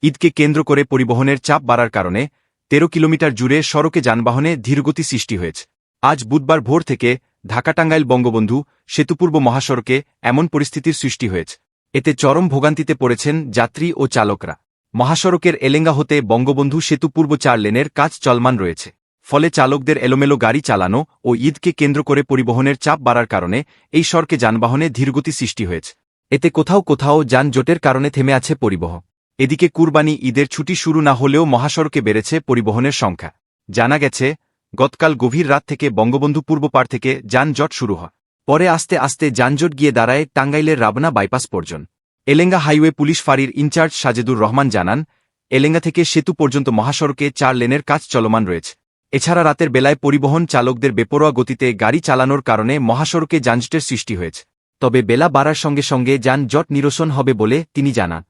ঈদকে কেন্দ্র করে পরিবহনের চাপ বাড়ার কারণে ১৩ কিলোমিটার জুড়ে সড়কে যানবাহনে ধীরগতি সৃষ্টি হয়েছে। আজ বুধবার ভোর থেকে ঢাকা-টাঙ্গাইল বঙ্গবন্ধু সেতুপূর্ব মহাসড়কে এমন পরিস্থিতির সৃষ্টি হয়েছে। এতে চরম ভোগান্তিতে পড়েছেন যাত্রী ও চালকরা। মহাসড়কের এলেঙ্গা হতে বঙ্গবন্ধু সেতু পূর্ব ৪ লেনের কাজ চলমান রয়েছে। ফলে চালকদের এলোমেলো গাড়ি চালানো ও ঈদকে কেন্দ্র করে পরিবহনের চাপ বাড়ার কারণে এই সড়কে যানবাহনে ধীরগতি সৃষ্টি হয়েছে। এতে কোথাও কোথাও যানজটের কারণে থেমে আছে পরিবহন। এদিকে কুরবানি ঈদের ছুটি শুরু না হলেও মহাসড়কে বেড়েছে পরিবহনের সংখ্যা। জানা গেছে, গতকাল গভীর রাত থেকে বঙ্গবন্ধু পূর্ব পাড় থেকে যানজট শুরু হয়। পরে আস্তে আস্তে যানজট গিয়ে দাঁড়ায় টাঙ্গাইলের রাবনা বাইপাস পর্যন্ত। এলেঙ্গা হাইওয়ে পুলিশ ফাঁড়ির ইনচার্জ সাজেদুর রহমান জানান, এলেঙ্গা থেকে সেতু পর্যন্ত মহাসড়কে ৪ লেনের কাজ চলমান রয়েছে। এছাড়া রাতের বেলায় পরিবহন চালকদের বেপরোয়া গতিতে গাড়ি চালানোর কারণে মহাসড়কে যানজটের সৃষ্টি হয়েছে। তবে বেলা বাড়ার সঙ্গে সঙ্গে যানজট নিরসন হবে বলে তিনি জানান।